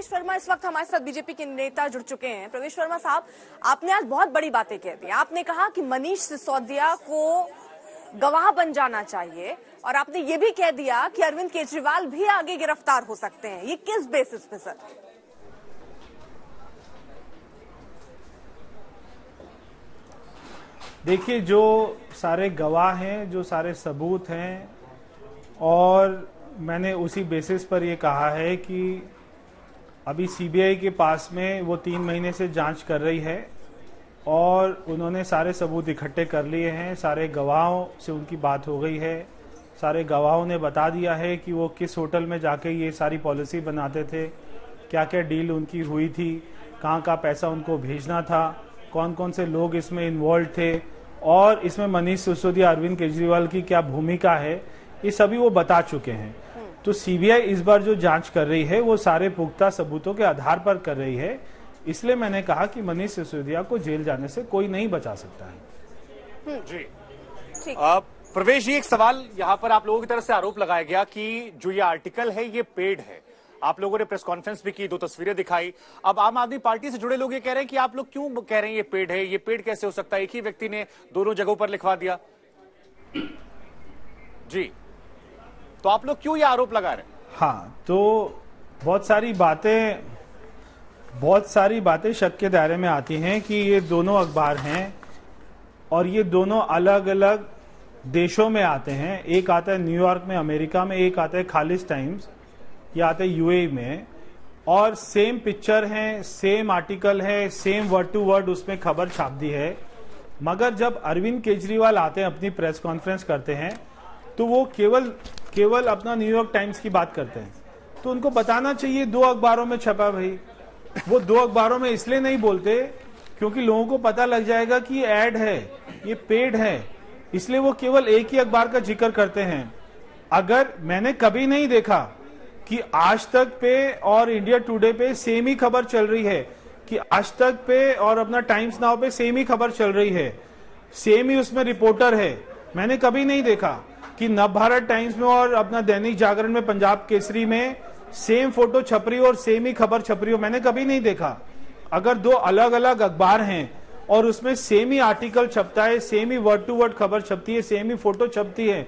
प्रवेश वर्मा इस वक्त हमारे साथ बीजेपी के नेता जुड़ चुके हैं। प्रवेश वर्मा साहब, आपने आज बहुत बड़ी बातें कह दी। आपने कहा कि मनीष सिसोदिया को गवाह बन जाना चाहिए और आपने ये भी कह दिया कि अरविंद केजरीवाल भी आगे गिरफ्तार हो सकते हैं। ये किस बेसिस पे सर? देखिए, जो सारे गवाह हैं, जो सारे सबूत हैं, और मैंने उसी बेसिस पर ये कहा है कि अभी सीबीआई के पास में वो 3 महीने से जांच कर रही है और उन्होंने सारे सबूत इकट्ठे कर लिए हैं। सारे गवाहों से उनकी बात हो गई है। सारे गवाहों ने बता दिया है कि वो किस होटल में जाके ये सारी पॉलिसी बनाते थे, क्या क्या डील उनकी हुई थी, कहाँ का पैसा उनको भेजना था, कौन कौन से लोग इसमें इन्वॉल्व थे और इसमें मनीष सिसोदिया, अरविंद केजरीवाल की क्या भूमिका है, ये सभी वो बता चुके हैं। तो सीबीआई इस बार जो जांच कर रही है वो सारे पुख्ता सबूतों के आधार पर कर रही है। इसलिए मैंने कहा कि मनीष सिसोदिया को जेल जाने से कोई नहीं बचा सकता है। जी प्रवेश जी, एक सवाल यहाँ पर आप लोगों की तरफ से आरोप लगाया गया कि जो ये आर्टिकल है ये पेड है। आप लोगों ने प्रेस कॉन्फ्रेंस भी की, 2 तस्वीरें दिखाई। अब आम आदमी पार्टी से जुड़े लोग ये कह रहे हैं कि आप लोग क्यों कह रहे हैं ये पेड है? ये पेड कैसे हो सकता है? एक ही व्यक्ति ने दोनों जगहों पर लिखवा दिया। जी, तो आप लोग क्यों ये आरोप लगा रहे हैं? हाँ, तो बहुत सारी बातें शक के दायरे में आती हैं कि ये दोनों अखबार हैं और ये दोनों अलग अलग देशों में आते हैं। एक आता है न्यूयॉर्क में, अमेरिका में, एक आता है खालिज टाइम्स, ये आता है यूएई में, और सेम पिक्चर है, सेम आर्टिकल है, सेम वर्ड टू वर्ड उसमें खबर छाप दी है। मगर जब अरविंद केजरीवाल आते हैं, अपनी प्रेस कॉन्फ्रेंस करते हैं, तो वो केवल अपना न्यूयॉर्क टाइम्स की बात करते हैं। तो उनको बताना चाहिए 2 अखबारों में छपा भाई। वो 2 अखबारों में इसलिए नहीं बोलते क्योंकि लोगों को पता लग जाएगा कि ये ऐड है, ये पेड है, इसलिए वो केवल एक ही अखबार का जिक्र करते हैं। अगर मैंने कभी नहीं देखा कि आज तक पे और इंडिया टुडे पे सेम ही खबर चल रही है, कि आज तक पे और अपना टाइम्स नाउ पे सेम ही खबर चल रही है, सेम ही उसमें रिपोर्टर है। मैंने कभी नहीं देखा कि नवभारत टाइम्स में और अपना दैनिक जागरण में, पंजाब केसरी में सेम फोटो छप रही हो और सेम ही खबर छप रही हो। मैंने कभी नहीं देखा। अगर 2 अलग अलग अखबार हैं और उसमें सेम ही आर्टिकल छपता है, सेम ही वर्ड टू वर्ड खबर छपती है, सेम ही फोटो छपती है,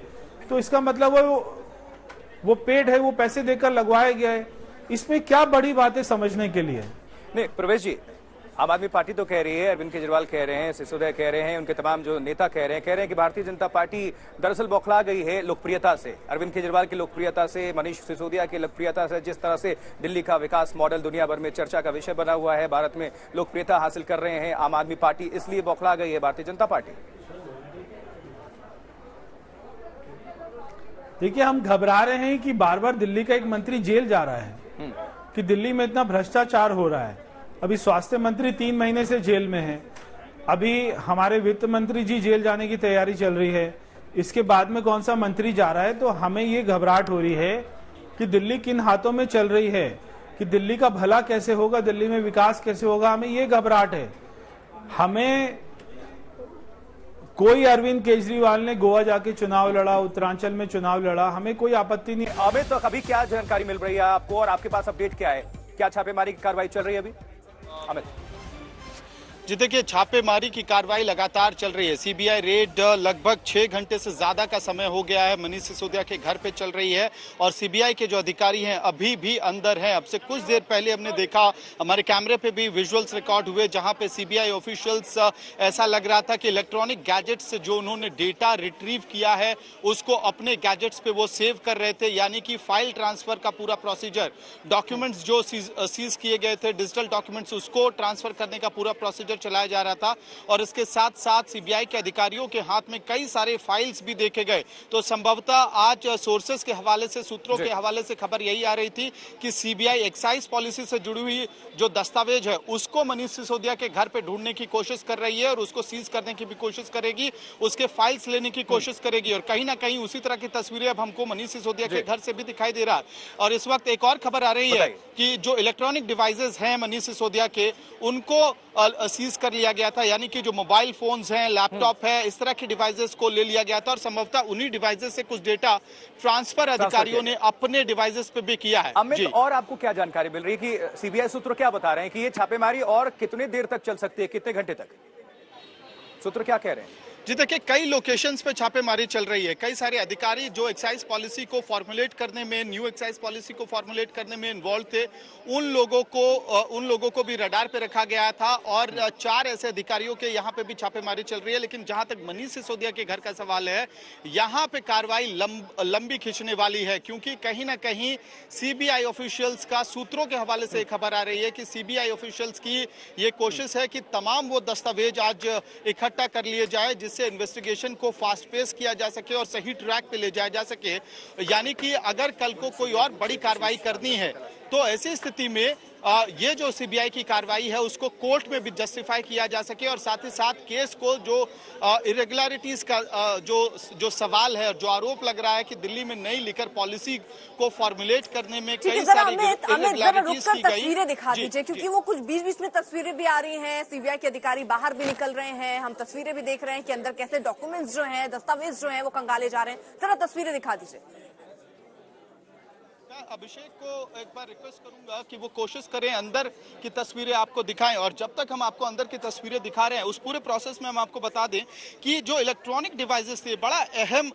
तो इसका मतलब वो पेड है, वो पैसे देकर लगवाया गया है। इसमें क्या बड़ी बात है समझने के लिए? नहीं प्रवेश जी, आम आदमी पार्टी तो कह रही है, अरविंद केजरीवाल कह रहे हैं, सिसोदिया कह रहे हैं, उनके तमाम जो नेता कह रहे हैं कि भारतीय जनता पार्टी दरअसल बौखला गई है लोकप्रियता से, अरविंद केजरीवाल की लोकप्रियता से, मनीष सिसोदिया की लोकप्रियता से। जिस तरह से दिल्ली का विकास मॉडल दुनिया भर में चर्चा का विषय बना हुआ है, भारत में लोकप्रियता हासिल कर रहे हैं आम आदमी पार्टी, इसलिए बौखला गई है भारतीय जनता पार्टी। देखिए, हम घबरा रहे हैं कि बार बार दिल्ली का एक मंत्री जेल जा रहा है, कि दिल्ली में इतना भ्रष्टाचार हो रहा है। अभी स्वास्थ्य मंत्री 3 महीने से जेल में है, अभी हमारे वित्त मंत्री जी जेल जाने की तैयारी चल रही है, इसके बाद में कौन सा मंत्री जा रहा है। तो हमें ये घबराहट हो रही है कि दिल्ली किन हाथों में चल रही है, कि दिल्ली का भला कैसे होगा, दिल्ली में विकास कैसे होगा, हमें ये घबराहट है। हमें कोई अरविंद केजरीवाल ने गोवा जाके चुनाव लड़ा, उत्तरांचल में चुनाव लड़ा, हमें कोई आपत्ति नहीं। अमित, तो अभी क्या जानकारी मिल रही है आपको और आपके पास अपडेट क्या है? क्या छापेमारी की कार्रवाई चल रही है अभी अमित? जी देखिए, छापेमारी की कार्रवाई लगातार चल रही है। सीबीआई रेड लगभग 6 घंटे से ज्यादा का समय हो गया है, मनीष सिसोदिया के घर पे चल रही है और सीबीआई के जो अधिकारी हैं अभी भी अंदर हैं। अब से कुछ देर पहले हमने देखा, हमारे कैमरे पे भी विजुअल्स रिकॉर्ड हुए, जहां पे सीबीआई ऑफिशियल्स, ऐसा लग रहा था कि इलेक्ट्रॉनिक गैजेट्स से जो उन्होंने डेटा रिट्रीव किया है उसको अपने गैजेट्स पे वो सेव कर रहे थे, यानी कि फाइल ट्रांसफर का पूरा प्रोसीजर, डॉक्यूमेंट्स जो सीज किए गए थे, डिजिटल डॉक्यूमेंट्स, उसको ट्रांसफर करने का पूरा प्रोसीजर चलाया जा रहा था। और इसके साथ साथ सीबीआई के अधिकारियों के हाथ में कई सारे फाइल्स भी देखे गए। तो संभवतः आज सोर्सेस के हवाले से, सूत्रों के हवाले से खबर यही आ रही थी कि सीबीआई एक्साइज पॉलिसी से जुड़ी हुई जो दस्तावेज है उसको मनीष सिसोदिया के घर पे ढूंढने की कोशिश कर रही है और उसको सीज करने की भी कोशिश करेगी, उसके फाइल्स लेने की कोशिश करेगी। और कहीं ना कहीं उसी तरह की तस्वीरें अब हमको मनीष सिसोदिया के घर से भी दिखाई दे रहा है। और इस वक्त एक और खबर आ रही है कि जो इलेक्ट्रॉनिक डिवाइसेस हैं मनीष सिसोदिया के, उनको सीज कर लिया गया था, यानी कि जो मोबाइल फोन्स हैं, लैपटॉप है, इस तरह के डिवाइसेस को ले लिया गया था और संभवतः उन्हीं डिवाइसेस से कुछ डेटा ट्रांसफर अधिकारियों ने अपने डिवाइसेस पे भी किया है। अमित, और आपको क्या जानकारी मिल रही है कि सीबीआई सूत्र क्या बता रहे हैं कि ये छापेमारी और कितनी देर तक चल सकती है, कितने घंटे तक? सूत्र क्या कह रहे हैं? जी देखिए, कई लोकेशंस पे छापेमारी चल रही है। कई सारे अधिकारी जो एक्साइज पॉलिसी को फॉर्मुलेट करने में, न्यू एक्साइज पॉलिसी को फॉर्मुलेट करने में इन्वॉल्व थे, उन लोगों को भी रडार पे रखा गया था और 4 ऐसे अधिकारियों के यहाँ पे भी छापेमारी चल रही है। लेकिन जहां तक मनीष सिसोदिया के घर का सवाल है, यहाँ पे कार्रवाई लंबी खींचने वाली है, क्योंकि कहीं ना कहीं सीबीआई ऑफिशियल्स का, सूत्रों के हवाले से खबर आ रही है कि सीबीआई ऑफिशियल्स की ये कोशिश है कि तमाम वो दस्तावेज आज इकट्ठा कर लिए जाए जिससे इन्वेस्टिगेशन को फास्ट पेस किया जा सके और सही ट्रैक पे ले जाया जा सके। यानी कि अगर कल को कोई और बड़ी कार्रवाई करनी है तो ऐसी स्थिति में ये जो सीबीआई की कार्रवाई है उसको कोर्ट में भी जस्टिफाई किया जा सके और साथ ही साथ केस को जो इरेगुलरिटीज का जो सवाल है, जो आरोप लग रहा है कि दिल्ली में नई लिकर पॉलिसी को फॉर्मुलेट करने में कई सारी इरेगुलरिटीज की गई। तस्वीरें दिखा दीजिए, क्योंकि वो कुछ बीच में तस्वीरें भी आ रही हैं, सीबीआई के अधिकारी बाहर भी निकल रहे हैं, हम तस्वीरें भी देख रहे हैं कि अंदर कैसे डॉक्यूमेंट्स जो हैं, दस्तावेज जो हैं वो कंगाले जा रहे हैं। जरा तस्वीरें दिखा दीजिए। अभिषेक को एक बार रिक्वेस्ट करूंगा कि वो कोशिश करें अंदर की तस्वीरें आपको दिखाएं, और जब तक हम आपको अंदर की तस्वीरें दिखा रहे हैं उस पूरे प्रोसेस में हम आपको बता दें कि जो इलेक्ट्रॉनिक डिवाइसेस थे, बड़ा अहम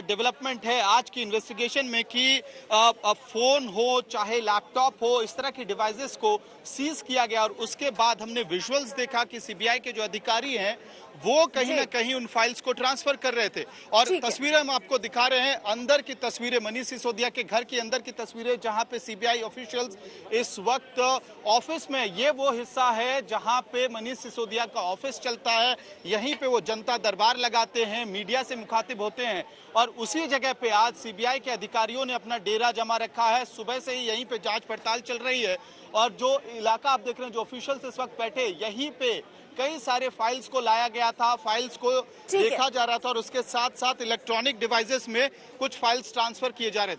डेवलपमेंट है आज की इन्वेस्टिगेशन में कि फोन हो चाहे लैपटॉप हो, इस तरह की डिवाइसेस को सीज किया गया और उसके बाद हमने विजुअल्स देखा कि सीबीआई के जो अधिकारी हैं वो कहीं ना कहीं उन फाइल्स को ट्रांसफर कर रहे थे। और तस्वीरें हम आपको दिखा रहे हैं, अंदर की तस्वीरें, मनीष सिसोदिया के घर के अंदर की तस्वीरें, जहां पे सीबीआई ऑफिशियल्स इस वक्त ऑफिस में, ये वो हिस्सा है जहां पे मनीष सिसोदिया का ऑफिस चलता है, यहीं पे वो जनता दरबार लगाते हैं, मीडिया से मुखातिब होते हैं और उसी जगह पे आज सीबीआई के अधिकारियों ने अपना डेरा जमा रखा है। सुबह से ही यहीं पे जांच पड़ताल चल रही है और जो इलाका आप देख रहे हैं, जो ऑफिशियल्स इस वक्त बैठे, यहीं पे कई सारे फाइल्स को लाया गया था, फाइल्स को देखा जा रहा था और उसके साथ साथ इलेक्ट्रॉनिक डिवाइसेस में कुछ फाइल्स ट्रांसफर किए जा रहे थे।